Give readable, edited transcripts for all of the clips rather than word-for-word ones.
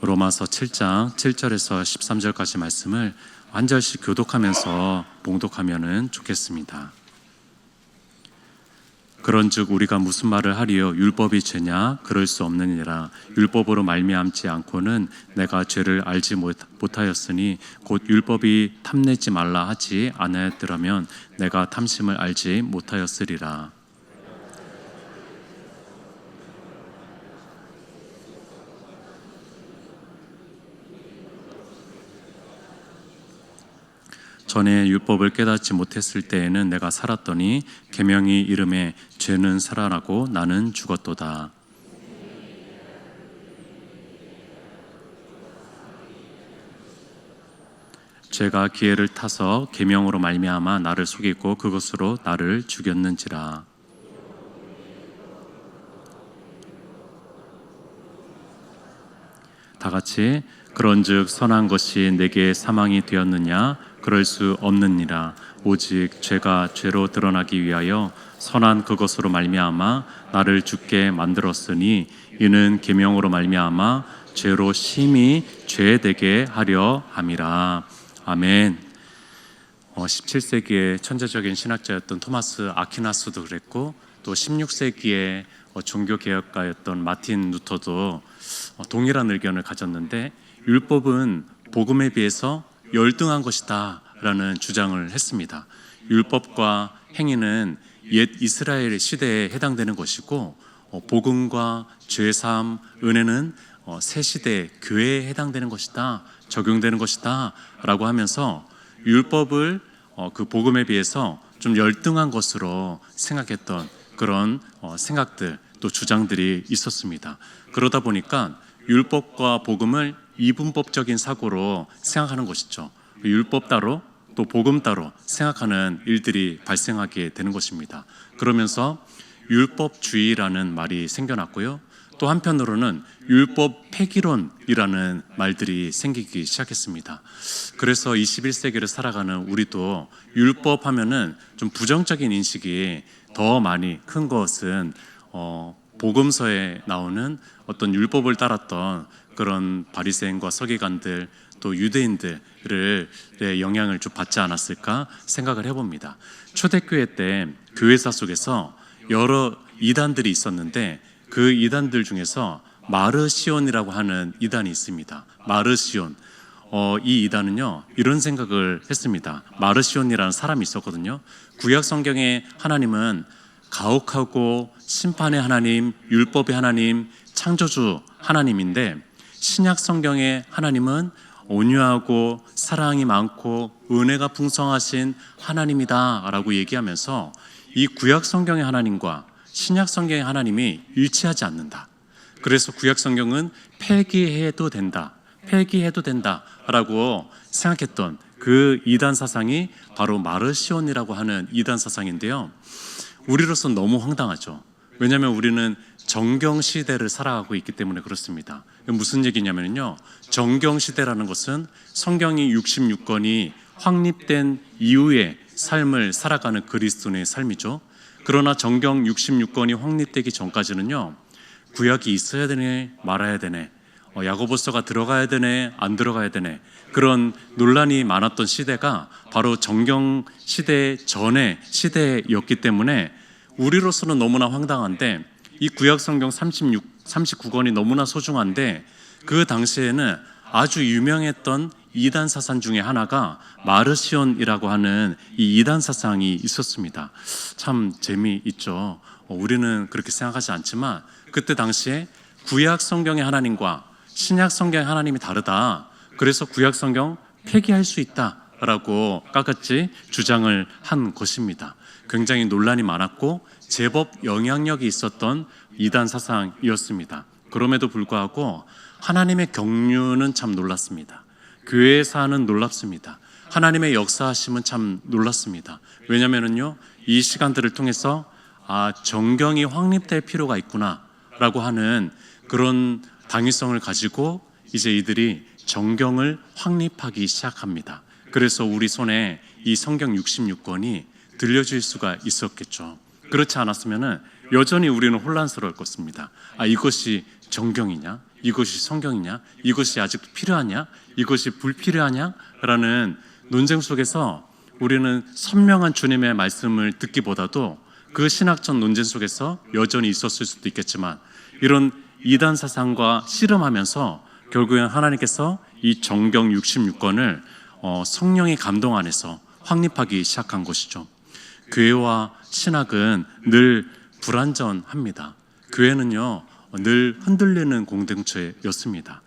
로마서 7장 7절에서 13절까지 말씀을 한 절씩 교독하면서 봉독하면 좋겠습니다. 그런즉 우리가 무슨 말을 하리요? 율법이 죄냐? 그럴 수 없느니라. 율법으로 말미암지 않고는 내가 죄를 알지 못하였으니 곧 율법이 탐내지 말라 하지 않았더라면 내가 탐심을 알지 못하였으리라. 전에 율법을 깨닫지 못했을 때에는 내가 살았더니 계명이 이름에 죄는 살아나고 나는 죽었도다. 죄가 기회를 타서 계명으로 말미암아 나를 속이고 그것으로 나를 죽였는지라. 다 같이 그런즉 선한 것이 내게 사망이 되었느냐? 그럴 수 없느니라. 오직 죄가 죄로 드러나기 위하여 선한 그것으로 말미암아 나를 죽게 만들었으니 이는 계명으로 말미암아 죄로 심히 죄되게 하려 함이라. 아멘. 17세기의 천재적인 신학자였던 토마스 아퀴나스도 그랬고 또 16세기의 종교개혁가였던 마틴 루터도 동일한 의견을 가졌는데 율법은 복음에 비해서 열등한 것이다 라는 주장을 했습니다. 율법과 행위는 옛 이스라엘 시대에 해당되는 것이고 복음과 죄사함, 은혜는 새 시대 교회에 해당되는 것이다, 적용되는 것이다 라고 하면서 율법을 그 복음에 비해서 좀 열등한 것으로 생각했던 그런 생각들 또 주장들이 있었습니다. 그러다 보니까 율법과 복음을 이분법적인 사고로 생각하는 것이죠. 율법 따로 또 복음 따로 생각하는 일들이 발생하게 되는 것입니다. 그러면서 율법주의라는 말이 생겨났고요. 또 한편으로는 율법 폐기론이라는 말들이 생기기 시작했습니다. 그래서 21세기를 살아가는 우리도 율법 하면은 좀 부정적인 인식이 더 많이 큰 것은 복음서에 나오는 어떤 율법을 따랐던 그런 바리새인과 서기관들 또 유대인들의 영향을 좀 받지 않았을까 생각을 해봅니다. 초대교회 때 교회사 속에서 여러 이단들이 있었는데 그 이단들 중에서 마르시온이라고 하는 이단이 있습니다. 마르시온. 이 이단은요 이런 생각을 했습니다. 마르시온이라는 사람이 있었거든요. 구약 성경의 하나님은 가혹하고 심판의 하나님, 율법의 하나님, 창조주 하나님인데 신약 성경의 하나님은 온유하고 사랑이 많고 은혜가 풍성하신 하나님이다 라고 얘기하면서 이 구약 성경의 하나님과 신약 성경의 하나님이 일치하지 않는다. 그래서 구약 성경은 폐기해도 된다 라고 생각했던 그 이단 사상이 바로 마르시온이라고 하는 이단 사상인데요. 우리로서는 너무 황당하죠. 왜냐하면 우리는 정경시대를 살아가고 있기 때문에 그렇습니다. 무슨 얘기냐면요, 정경시대라는 것은 성경이 66권이 확립된 이후의 삶을 살아가는 그리스도인의 삶이죠. 그러나 정경 66권이 확립되기 전까지는요, 구약이 있어야 되네 말아야 되네, 야고보서가 들어가야 되네 안 들어가야 되네, 그런 논란이 많았던 시대가 바로 정경 시대 전의 시대였기 때문에 우리로서는 너무나 황당한데 이 구약 성경 39권이 너무나 소중한데 그 당시에는 아주 유명했던 이단 사상 중에 하나가 마르시온이라고 하는 이 이단 사상이 있었습니다. 참 재미있죠. 우리는 그렇게 생각하지 않지만 그때 당시에 구약 성경의 하나님과 신약 성경의 하나님이 다르다. 그래서 구약 성경 폐기할 수 있다라고 깎았지 주장을 한 것입니다. 굉장히 논란이 많았고 제법 영향력이 있었던 이단 사상이었습니다. 그럼에도 불구하고 하나님의 경륜은 참 놀랐습니다. 교회사는 놀랍습니다. 하나님의 역사하심은 참 놀랐습니다. 왜냐하면요, 이 시간들을 통해서 정경이 확립될 필요가 있구나 라고 하는 그런 당위성을 가지고 이제 이들이 정경을 확립하기 시작합니다. 그래서 우리 손에 이 성경 66권이 들려질 수가 있었겠죠. 그렇지 않았으면 여전히 우리는 혼란스러울 것입니다. 이것이 정경이냐? 이것이 성경이냐? 이것이 아직도 필요하냐? 이것이 불필요하냐? 라는 논쟁 속에서 우리는 선명한 주님의 말씀을 듣기보다도 그 신학적 논쟁 속에서 여전히 있었을 수도 있겠지만 이런 이단 사상과 씨름하면서 결국엔 하나님께서 이 정경 66권을 성령의 감동 안에서 확립하기 시작한 것이죠. 교회와 신학은 늘 불완전합니다. 교회는요 늘 흔들리는 공동체였습니다.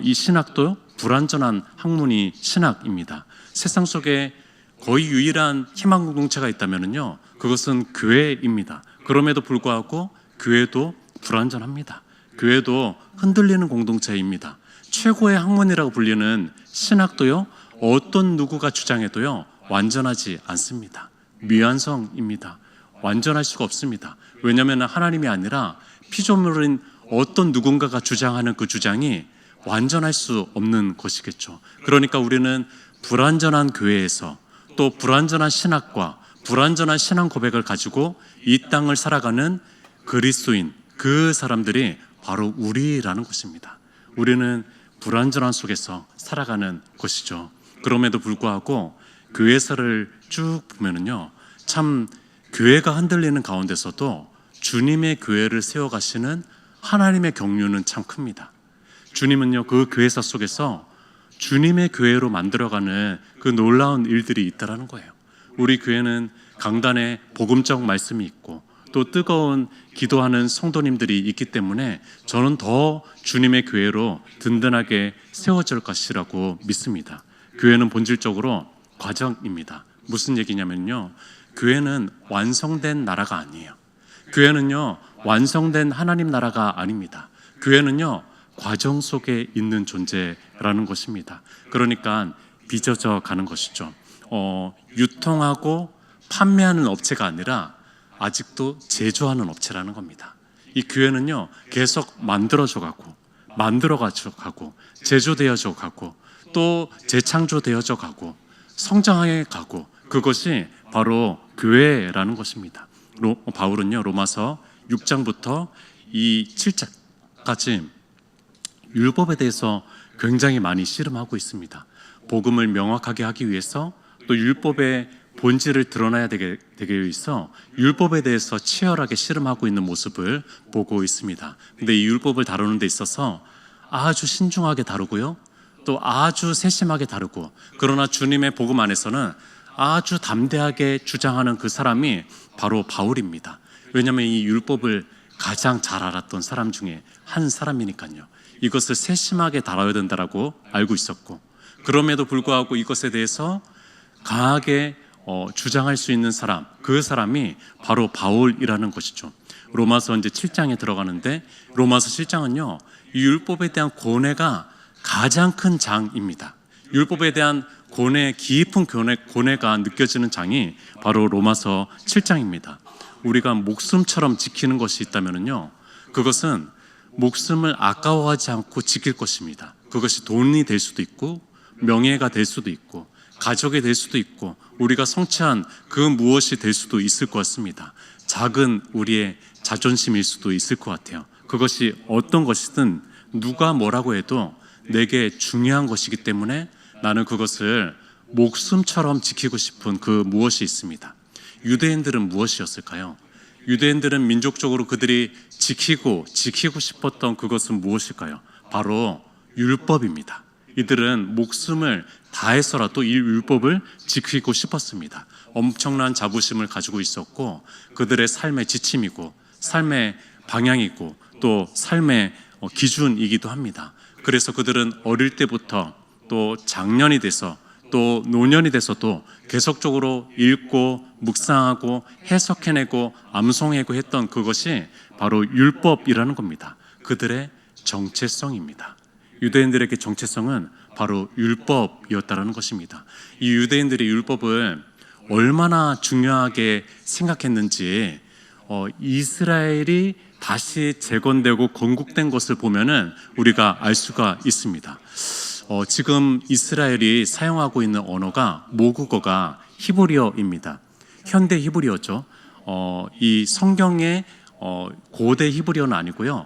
이 신학도 불완전한 학문이 신학입니다. 세상 속에 거의 유일한 희망 공동체가 있다면요 그것은 교회입니다. 그럼에도 불구하고 교회도 불완전합니다. 교회도 흔들리는 공동체입니다. 최고의 학문이라고 불리는 신학도요 어떤 누구가 주장해도요 완전하지 않습니다. 미완성입니다. 완전할 수가 없습니다. 왜냐하면 하나님이 아니라 피조물인 어떤 누군가가 주장하는 그 주장이 완전할 수 없는 것이겠죠. 그러니까 우리는 불완전한 교회에서 또 불완전한 신학과 불완전한 신앙 고백을 가지고 이 땅을 살아가는 그리스도인 그 사람들이 바로 우리라는 것입니다. 우리는 불완전한 속에서 살아가는 것이죠. 그럼에도 불구하고 교회사를 쭉 보면은요 참 교회가 흔들리는 가운데서도 주님의 교회를 세워가시는 하나님의 경륜은 참 큽니다. 주님은요 그 교회사 속에서 주님의 교회로 만들어가는 그 놀라운 일들이 있다라는 거예요. 우리 교회는 강단에 복음적 말씀이 있고 또 뜨거운 기도하는 성도님들이 있기 때문에 저는 더 주님의 교회로 든든하게 세워질 것이라고 믿습니다. 교회는 본질적으로 과정입니다. 무슨 얘기냐면요 교회는 완성된 나라가 아니에요. 교회는요 완성된 하나님 나라가 아닙니다. 교회는요 과정 속에 있는 존재라는 것입니다. 그러니까 빚어져 가는 것이죠. 유통하고 판매하는 업체가 아니라 아직도 제조하는 업체라는 겁니다. 이 교회는요 계속 만들어져 가고 제조되어져 가고 또 재창조되어져 가고 성장해 가고 그것이 바로 교회라는 것입니다. 바울은요 로마서 6장부터 이 7장까지 율법에 대해서 굉장히 많이 씨름하고 있습니다. 복음을 명확하게 하기 위해서 또 율법의 본질을 드러나야 되게 있어 율법에 대해서 치열하게 씨름하고 있는 모습을 보고 있습니다. 근데 이 율법을 다루는 데 있어서 아주 신중하게 다루고요 또 아주 세심하게 다루고 그러나 주님의 복음 안에서는 아주 담대하게 주장하는 그 사람이 바로 바울입니다. 왜냐하면 이 율법을 가장 잘 알았던 사람 중에 한 사람이니까요. 이것을 세심하게 다뤄야 된다라고 알고 있었고 그럼에도 불구하고 이것에 대해서 강하게 주장할 수 있는 사람, 그 사람이 바로 바울이라는 것이죠. 로마서 이제 7장에 들어가는데 로마서 7장은요 이 율법에 대한 고뇌가 가장 큰 장입니다. 율법에 대한 깊은 고뇌가 느껴지는 장이 바로 로마서 7장입니다. 우리가 목숨처럼 지키는 것이 있다면요 그것은 목숨을 아까워하지 않고 지킬 것입니다. 그것이 돈이 될 수도 있고 명예가 될 수도 있고 가족이 될 수도 있고 우리가 성취한 그 무엇이 될 수도 있을 것 같습니다. 작은 우리의 자존심일 수도 있을 것 같아요. 그것이 어떤 것이든 누가 뭐라고 해도 내게 중요한 것이기 때문에 나는 그것을 목숨처럼 지키고 싶은 그 무엇이 있습니다. 유대인들은 무엇이었을까요? 유대인들은 민족적으로 그들이 지키고 싶었던 그것은 무엇일까요? 바로 율법입니다. 이들은 목숨을 다해서라도 이 율법을 지키고 싶었습니다. 엄청난 자부심을 가지고 있었고 그들의 삶의 지침이고 삶의 방향이고 또 삶의 기준이기도 합니다. 그래서 그들은 어릴 때부터 또 장년이 돼서 또 노년이 돼서도 계속적으로 읽고 묵상하고 해석해내고 암송하고 했던 그것이 바로 율법이라는 겁니다. 그들의 정체성입니다. 유대인들에게 정체성은 바로 율법이었다는 것입니다. 이 유대인들이 율법을 얼마나 중요하게 생각했는지 이스라엘이 다시 재건되고 건국된 것을 보면은 우리가 알 수가 있습니다. 지금 이스라엘이 사용하고 있는 언어가 모국어가 히브리어입니다. 현대 히브리어죠. 이 성경의 고대 히브리어는 아니고요.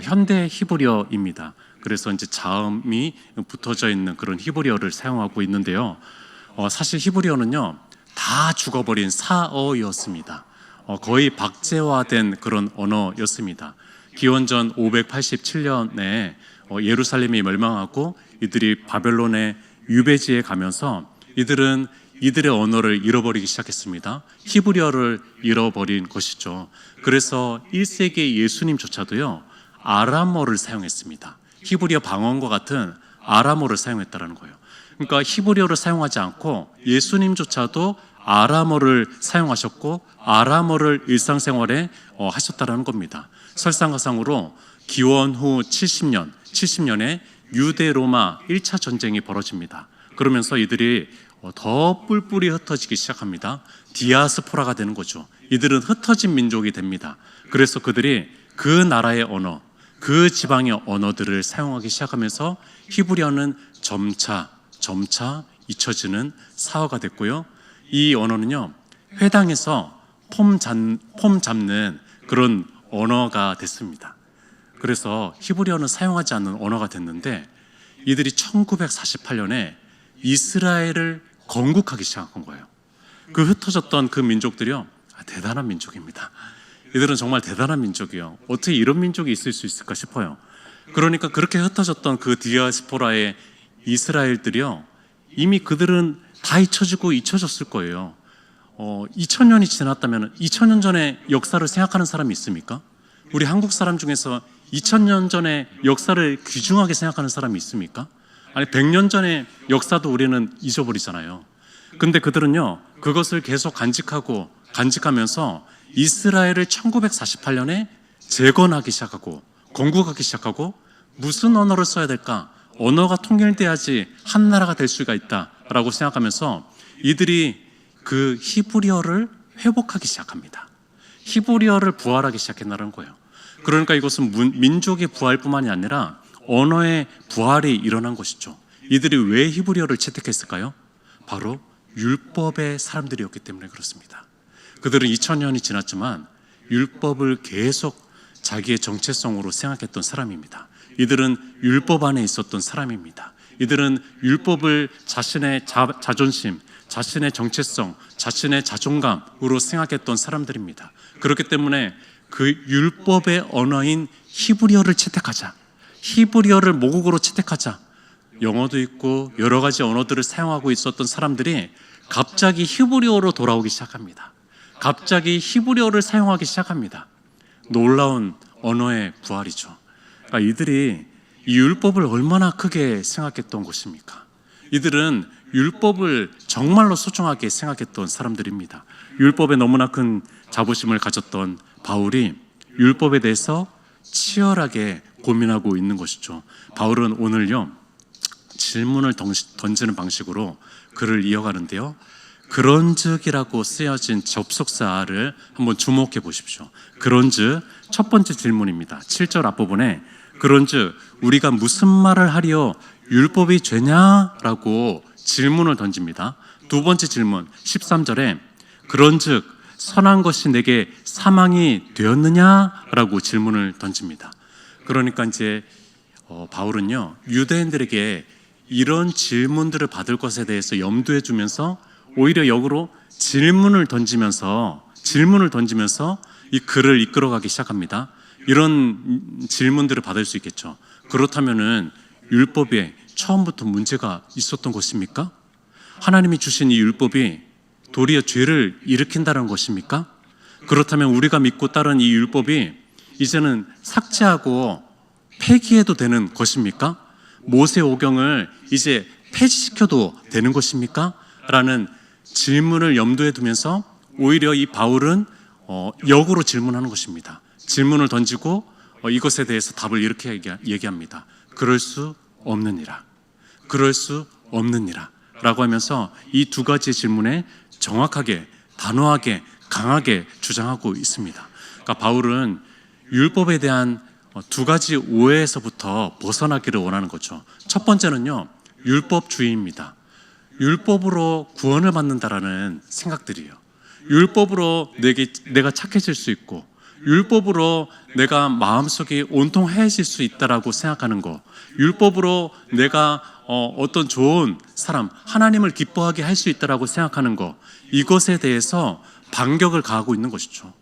현대 히브리어입니다. 그래서 이제 자음이 붙어져 있는 그런 히브리어를 사용하고 있는데요. 사실 히브리어는요 다 죽어버린 사어였습니다. 거의 박제화된 그런 언어였습니다. 기원전 587년에 예루살렘이 멸망하고 이들이 바벨론의 유배지에 가면서 이들은 이들의 언어를 잃어버리기 시작했습니다. 히브리어를 잃어버린 것이죠. 그래서 1세기 예수님조차도요 아람어를 사용했습니다. 히브리어 방언과 같은 아람어를 사용했다는 거예요. 그러니까 히브리어를 사용하지 않고 예수님조차도 아람어를 사용하셨고 아람어를 일상생활에 하셨다는 겁니다. 설상가상으로 기원 후 70년에 유대 로마 1차 전쟁이 벌어집니다. 그러면서 이들이 더 뿔뿔이 흩어지기 시작합니다. 디아스포라가 되는 거죠. 이들은 흩어진 민족이 됩니다. 그래서 그들이 그 나라의 언어, 그 지방의 언어들을 사용하기 시작하면서 히브리어는 점차 잊혀지는 사어가 됐고요. 이 언어는요 회당에서 폼 잡는 그런 언어가 됐습니다. 그래서 히브리어는 사용하지 않는 언어가 됐는데 이들이 1948년에 이스라엘을 건국하기 시작한 거예요. 그 흩어졌던 그 민족들이요 대단한 민족입니다. 이들은 정말 대단한 민족이에요. 어떻게 이런 민족이 있을 수 있을까 싶어요. 그러니까 그렇게 흩어졌던 그 디아스포라의 이스라엘들이요 이미 그들은 다 잊혀졌을 거예요. 2000년이 지났다면 2000년 전의 역사를 생각하는 사람이 있습니까? 우리 한국 사람 중에서 2000년 전의 역사를 귀중하게 생각하는 사람이 있습니까? 아니 100년 전의 역사도 우리는 잊어버리잖아요. 근데 그들은요 그것을 계속 간직하면서 이스라엘을 1948년에 재건하기 시작하고 건국하기 시작하고 무슨 언어를 써야 될까? 언어가 통일돼야지 한 나라가 될 수가 있다라고 생각하면서 이들이 그 히브리어를 회복하기 시작합니다. 히브리어를 부활하기 시작했다는 거예요. 그러니까 이것은 민족의 부활뿐만이 아니라 언어의 부활이 일어난 것이죠. 이들이 왜 히브리어를 채택했을까요? 바로 율법의 사람들이었기 때문에 그렇습니다. 그들은 2000년이 지났지만 율법을 계속 자기의 정체성으로 생각했던 사람입니다. 이들은 율법 안에 있었던 사람입니다. 이들은 율법을 자신의 자존심, 자신의 정체성, 자신의 자존감으로 생각했던 사람들입니다. 그렇기 때문에 그 율법의 언어인 히브리어를 채택하자, 히브리어를 모국어로 채택하자, 영어도 있고 여러 가지 언어들을 사용하고 있었던 사람들이 갑자기 히브리어로 돌아오기 시작합니다. 갑자기 히브리어를 사용하기 시작합니다. 놀라운 언어의 부활이죠. 그러니까 이들이 이 율법을 얼마나 크게 생각했던 것입니까? 이들은 율법을 정말로 소중하게 생각했던 사람들입니다. 율법에 너무나 큰 자부심을 가졌던 바울이 율법에 대해서 치열하게 고민하고 있는 것이죠. 바울은 오늘요 질문을 던지는 방식으로 글을 이어가는데요. 그런즉이라고 쓰여진 접속사를 한번 주목해 보십시오. 그런즉 첫 번째 질문입니다. 7절 앞부분에 그런즉 우리가 무슨 말을 하리요 율법이 죄냐라고 질문을 던집니다. 두 번째 질문 13절에 그런즉 선한 것이 내게 사망이 되었느냐라고 질문을 던집니다. 그러니까 이제 바울은요 유대인들에게 이런 질문들을 받을 것에 대해서 염두에 두면서 오히려 역으로 질문을 던지면서 이 글을 이끌어가기 시작합니다. 이런 질문들을 받을 수 있겠죠. 그렇다면은 율법에 처음부터 문제가 있었던 것입니까? 하나님이 주신 이 율법이 도리어 죄를 일으킨다는 것입니까? 그렇다면 우리가 믿고 따른 이 율법이 이제는 삭제하고 폐기해도 되는 것입니까? 모세오경을 이제 폐지시켜도 되는 것입니까? 라는 질문을 염두에 두면서 오히려 이 바울은 역으로 질문하는 것입니다. 질문을 던지고 이것에 대해서 답을 이렇게 얘기합니다. 그럴 수 없느니라. 그럴 수 없느니라. 라고 하면서 이 두 가지 질문에 정확하게, 단호하게, 강하게 주장하고 있습니다. 그러니까 바울은 율법에 대한 두 가지 오해에서부터 벗어나기를 원하는 거죠. 첫 번째는요, 율법주의입니다. 율법으로 구원을 받는다라는 생각들이에요. 율법으로 내가 착해질 수 있고, 율법으로 내가 마음속이 온통해질 수 있다라고 생각하는 거, 율법으로 내가 어떤 좋은 사람, 하나님을 기뻐하게 할 수 있다라고 생각하는 거, 이것에 대해서 반격을 가하고 있는 것이죠.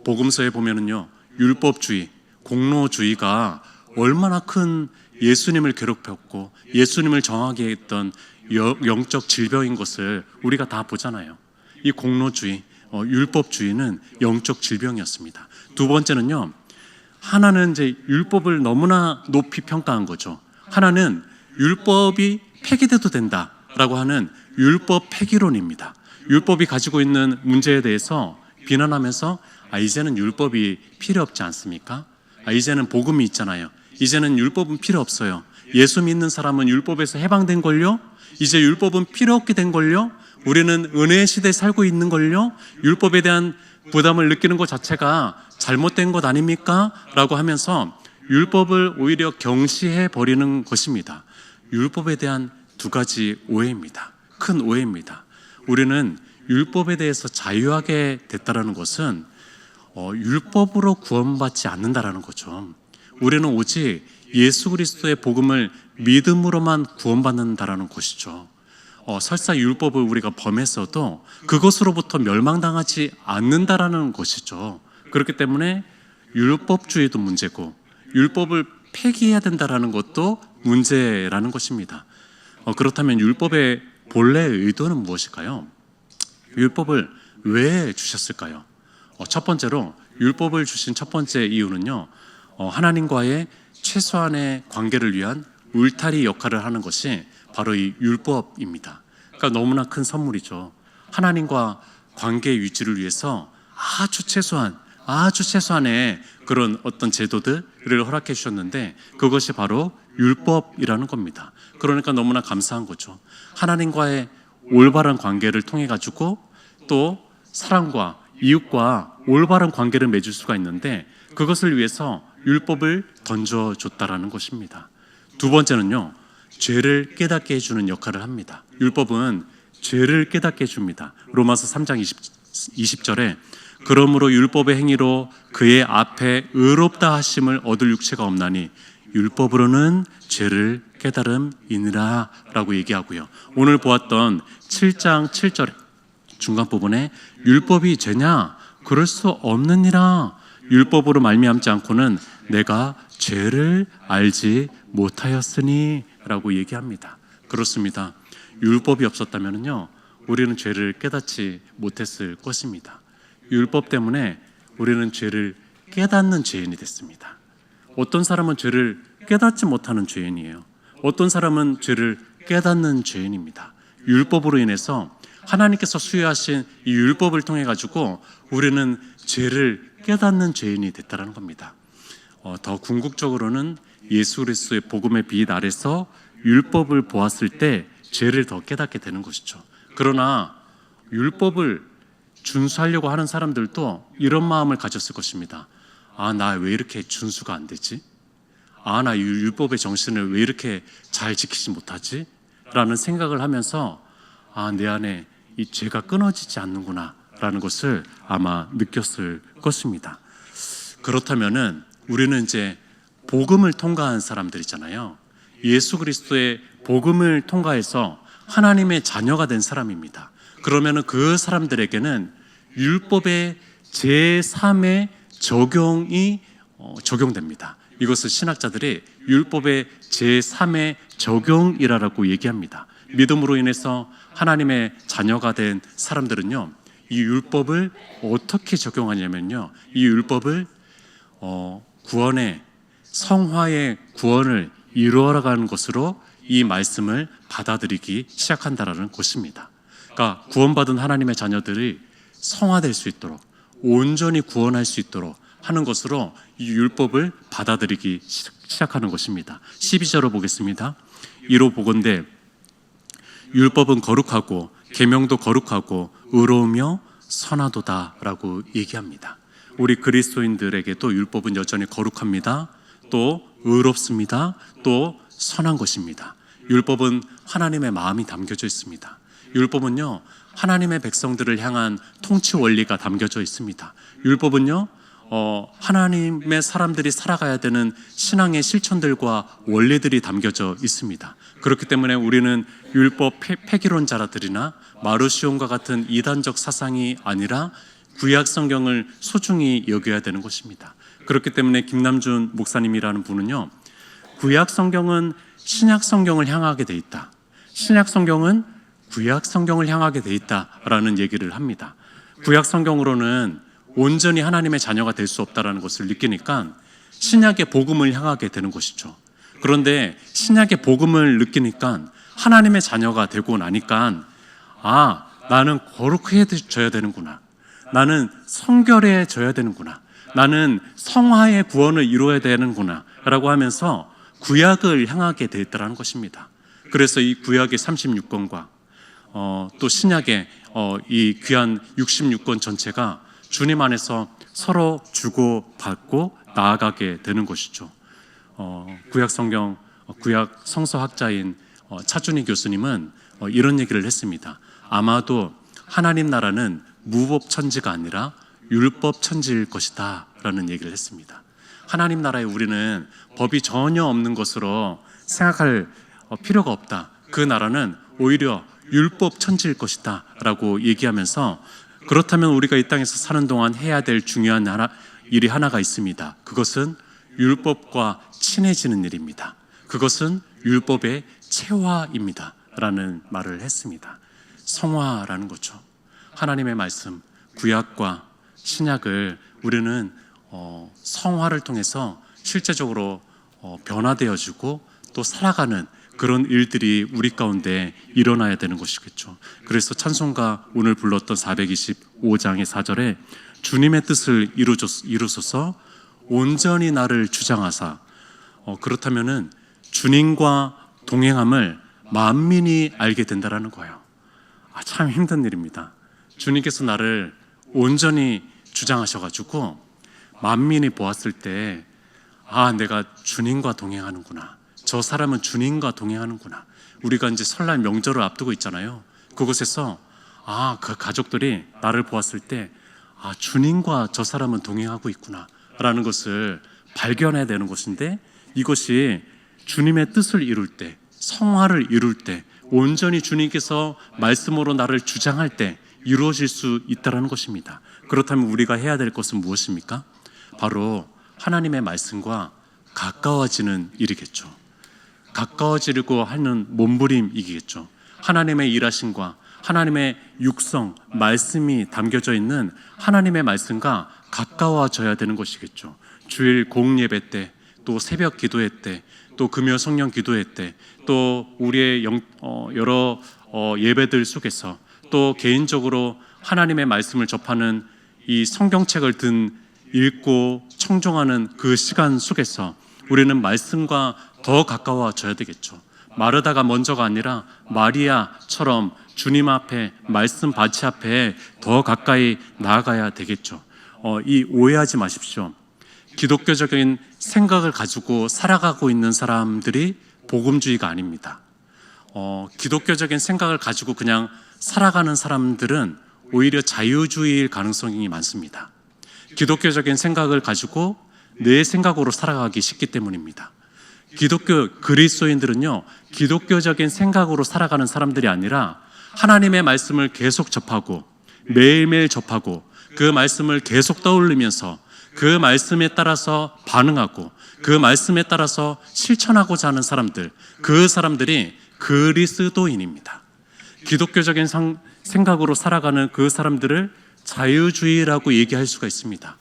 복음서에 보면은요, 율법주의, 공로주의가 얼마나 큰 예수님을 괴롭혔고 예수님을 정하게 했던 영적 질병인 것을 우리가 다 보잖아요. 이 공로주의, 율법주의는 영적 질병이었습니다. 두 번째는요, 하나는 이제 율법을 너무나 높이 평가한 거죠. 하나는 율법이 폐기돼도 된다라고 하는 율법 폐기론입니다. 율법이 가지고 있는 문제에 대해서 비난하면서 이제는 율법이 필요 없지 않습니까? 이제는 복음이 있잖아요. 이제는 율법은 필요 없어요. 예수 믿는 사람은 율법에서 해방된 걸요. 이제 율법은 필요 없게 된 걸요. 우리는 은혜의 시대에 살고 있는 걸요. 율법에 대한 부담을 느끼는 것 자체가 잘못된 것 아닙니까? 라고 하면서 율법을 오히려 경시해 버리는 것입니다. 율법에 대한 두 가지 오해입니다. 큰 오해입니다. 우리는 율법에 대해서 자유하게 됐다라는 것은 율법으로 구원받지 않는다라는 거죠. 우리는 오직 예수 그리스도의 복음을 믿음으로만 구원받는다라는 것이죠. 설사 율법을 우리가 범했어도 그것으로부터 멸망당하지 않는다라는 것이죠. 그렇기 때문에 율법주의도 문제고 율법을 폐기해야 된다라는 것도 문제라는 것입니다. 그렇다면 율법의 본래 의도는 무엇일까요? 율법을 왜 주셨을까요? 첫 번째로 율법을 주신 첫 번째 이유는요, 하나님과의 최소한의 관계를 위한 울타리 역할을 하는 것이 바로 이 율법입니다. 그러니까 너무나 큰 선물이죠. 하나님과 관계 유지를 위해서 아주 최소한의 그런 어떤 제도들을 허락해 주셨는데 그것이 바로 율법이라는 겁니다. 그러니까 너무나 감사한 거죠. 하나님과의 올바른 관계를 통해 가지고 또 사람과 이웃과 올바른 관계를 맺을 수가 있는데 그것을 위해서 율법을 던져줬다라는 것입니다. 두 번째는요, 죄를 깨닫게 해주는 역할을 합니다. 율법은 죄를 깨닫게 해줍니다. 로마서 3장 20절에 그러므로 율법의 행위로 그의 앞에 의롭다 하심을 얻을 육체가 없나니 율법으로는 죄를 깨달음이니라 라고 얘기하고요. 오늘 보았던 7장 7절 중간 부분에 율법이 죄냐? 그럴 수 없느니라. 율법으로 말미암지 않고는 내가 죄를 알지 못하였으니 라고 얘기합니다. 그렇습니다. 율법이 없었다면요, 우리는 죄를 깨닫지 못했을 것입니다. 율법 때문에 우리는 죄를 깨닫는 죄인이 됐습니다. 어떤 사람은 죄를 깨닫지 못하는 죄인이에요. 어떤 사람은 죄를 깨닫는 죄인입니다. 율법으로 인해서 하나님께서 수여하신 이 율법을 통해 가지고 우리는 죄를 깨닫는 죄인이 됐다는 겁니다. 더 궁극적으로는 예수 그리스도의 복음의 빛 아래서 율법을 보았을 때 죄를 더 깨닫게 되는 것이죠. 그러나 율법을 준수하려고 하는 사람들도 이런 마음을 가졌을 것입니다. 나 왜 이렇게 준수가 안 되지? 나 율법의 정신을 왜 이렇게 잘 지키지 못하지? 라는 생각을 하면서 내 안에 이 죄가 끊어지지 않는구나 라는 것을 아마 느꼈을 것입니다. 그렇다면은 우리는 이제 복음을 통과한 사람들이잖아요. 예수 그리스도의 복음을 통과해서 하나님의 자녀가 된 사람입니다. 그러면은 그 사람들에게는 율법의 제3의 적용이 적용됩니다. 이것을 신학자들이 율법의 제3의 적용이라고 얘기합니다. 믿음으로 인해서 하나님의 자녀가 된 사람들은요, 이 율법을 어떻게 적용하냐면요, 이 율법을 구원의 성화의 구원을 이루어가는 것으로 이 말씀을 받아들이기 시작한다라는 것입니다. 그러니까 구원받은 하나님의 자녀들이 성화될 수 있도록 온전히 구원할 수 있도록 하는 것으로 이 율법을 받아들이기 시작하는 것입니다. 12절을 보겠습니다. 이로 보건대 율법은 거룩하고 계명도 거룩하고 의로우며 선하도다라고 얘기합니다. 우리 그리스도인들에게도 율법은 여전히 거룩합니다. 또 의롭습니다. 또 선한 것입니다. 율법은 하나님의 마음이 담겨져 있습니다. 율법은요, 하나님의 백성들을 향한 통치 원리가 담겨져 있습니다. 율법은요, 하나님의 사람들이 살아가야 되는 신앙의 실천들과 원리들이 담겨져 있습니다. 그렇기 때문에 우리는 율법 폐기론자들이나 마르시온과 같은 이단적 사상이 아니라 구약 성경을 소중히 여겨야 되는 것입니다. 그렇기 때문에 김남준 목사님이라는 분은요, 구약 성경은 신약 성경을 향하게 돼 있다, 신약 성경은 구약 성경을 향하게 돼 있다라는 얘기를 합니다. 구약 성경으로는 온전히 하나님의 자녀가 될 수 없다라는 것을 느끼니까 신약의 복음을 향하게 되는 것이죠. 그런데 신약의 복음을 느끼니까 하나님의 자녀가 되고 나니까 나는 거룩해져야 되는구나, 나는 성결해져야 되는구나, 나는 성화의 구원을 이루어야 되는구나 라고 하면서 구약을 향하게 되었다는 것입니다. 그래서 이 구약의 36권과 또 신약의 이 귀한 66권 전체가 주님 안에서 서로 주고받고 나아가게 되는 것이죠. 구약 성경, 구약 성서학자인 차준희 교수님은 이런 얘기를 했습니다. 아마도 하나님 나라는 무법 천지가 아니라 율법 천지일 것이다 라는 얘기를 했습니다. 하나님 나라에 우리는 법이 전혀 없는 것으로 생각할 필요가 없다. 그 나라는 오히려 율법 천지일 것이다 라고 얘기하면서, 그렇다면 우리가 이 땅에서 사는 동안 해야 될 중요한 일이 하나가 있습니다. 그것은 율법과 친해지는 일입니다. 그것은 율법의 체화입니다 라는 말을 했습니다. 성화라는 거죠. 하나님의 말씀, 구약과 신약을 우리는 성화를 통해서 실제적으로 변화되어지고 또 살아가는 그런 일들이 우리 가운데 일어나야 되는 것이겠죠. 그래서 찬송가 오늘 불렀던 425장의 4절에 주님의 뜻을 이루소서 온전히 나를 주장하사, 그렇다면은 주님과 동행함을 만민이 알게 된다라는 거예요. 참 힘든 일입니다. 주님께서 나를 온전히 주장하셔가지고 만민이 보았을 때 내가 주님과 동행하는구나, 저 사람은 주님과 동행하는구나. 우리가 이제 설날 명절을 앞두고 있잖아요. 그곳에서 그 가족들이 나를 보았을 때 주님과 저 사람은 동행하고 있구나 라는 것을 발견해야 되는 것인데, 이것이 주님의 뜻을 이룰 때, 성화를 이룰 때, 온전히 주님께서 말씀으로 나를 주장할 때 이루어질 수 있다는 것입니다. 그렇다면 우리가 해야 될 것은 무엇입니까? 바로 하나님의 말씀과 가까워지는 일이겠죠. 가까워지려고 하는 몸부림이겠죠. 하나님의 일하심과 하나님의 육성, 말씀이 담겨져 있는 하나님의 말씀과 가까워져야 되는 것이겠죠. 주일 공예배 때, 또 새벽 기도회 때, 또 금요 성령 기도회 때, 또 우리의 여러 예배들 속에서, 또 개인적으로 하나님의 말씀을 접하는 이 성경책을 읽고 청종하는 그 시간 속에서 우리는 말씀과 더 가까워져야 되겠죠. 마르다가 먼저가 아니라 마리아처럼 주님 앞에, 말씀 바치 앞에 더 가까이 나아가야 되겠죠. 이 오해하지 마십시오. 기독교적인 생각을 가지고 살아가고 있는 사람들이 복음주의가 아닙니다. 기독교적인 생각을 가지고 그냥 살아가는 사람들은 오히려 자유주의일 가능성이 많습니다. 기독교적인 생각을 가지고 내 생각으로 살아가기 쉽기 때문입니다. 기독교 그리스도인들은요, 기독교적인 생각으로 살아가는 사람들이 아니라 하나님의 말씀을 계속 접하고 매일매일 접하고 그 말씀을 계속 떠올리면서 그 말씀에 따라서 반응하고 그 말씀에 따라서 실천하고자 하는 사람들, 그 사람들이 그리스도인입니다. 기독교적인 생각으로 살아가는 그 사람들을 자유주의라고 얘기할 수가 있습니다.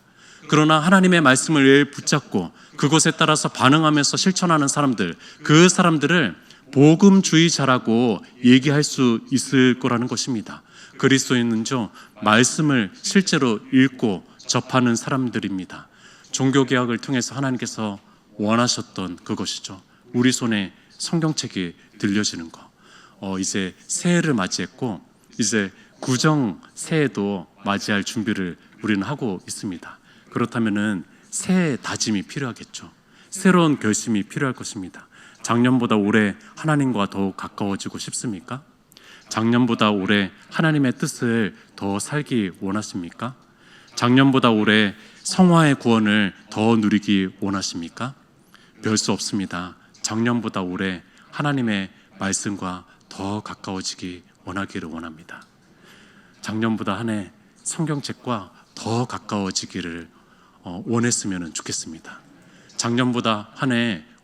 그러나 하나님의 말씀을 늘 붙잡고 그것에 따라서 반응하면서 실천하는 사람들, 그 사람들을 복음주의자라고 얘기할 수 있을 거라는 것입니다. 그리스도인은요, 말씀을 실제로 읽고 접하는 사람들입니다. 종교개혁을 통해서 하나님께서 원하셨던 그것이죠. 우리 손에 성경책이 들려지는 거. 이제 새해를 맞이했고 이제 구정 새해도 맞이할 준비를 우리는 하고 있습니다. 그렇다면은 새해 다짐이 필요하겠죠. 새로운 결심이 필요할 것입니다. 작년보다 올해 하나님과 더욱 가까워지고 싶습니까? 작년보다 올해 하나님의 뜻을 더 살기 원하십니까? 작년보다 올해 성화의 구원을 더 누리기 원하십니까? 별 수 없습니다. 작년보다 올해 하나님의 말씀과 더 가까워지기 원하기를 원합니다. 작년보다 한 해 성경책과 더 가까워지기를 원했으면 좋겠습니다. 작년보다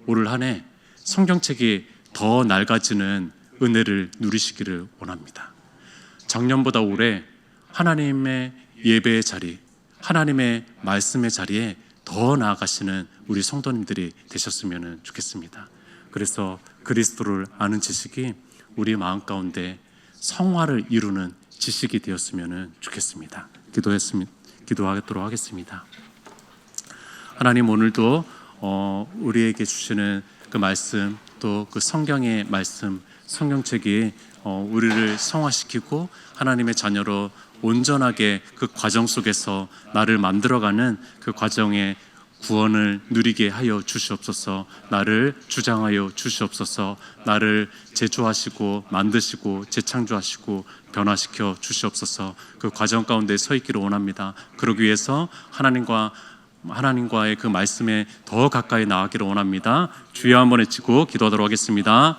올 한 해 성경책이 더 낡아지는 은혜를 누리시기를 원합니다. 작년보다 올해 하나님의 예배의 자리, 하나님의 말씀의 자리에 더 나아가시는 우리 성도님들이 되셨으면 좋겠습니다. 그래서 그리스도를 아는 지식이 우리 마음 가운데 성화를 이루는 지식이 되었으면 좋겠습니다. 기도하도록 하겠습니다. 하나님, 오늘도 우리에게 주시는 그 말씀, 또 그 성경의 말씀, 성경책이 우리를 성화시키고 하나님의 자녀로 온전하게 그 과정 속에서 나를 만들어가는 그 과정의 구원을 누리게 하여 주시옵소서. 나를 주장하여 주시옵소서. 나를 제조하시고 만드시고 재창조하시고 변화시켜 주시옵소서. 그 과정 가운데 서 있기를 원합니다. 그러기 위해서 하나님과의 그 말씀에 더 가까이 나가기를 원합니다. 주여 한번 외치고 기도하도록 하겠습니다.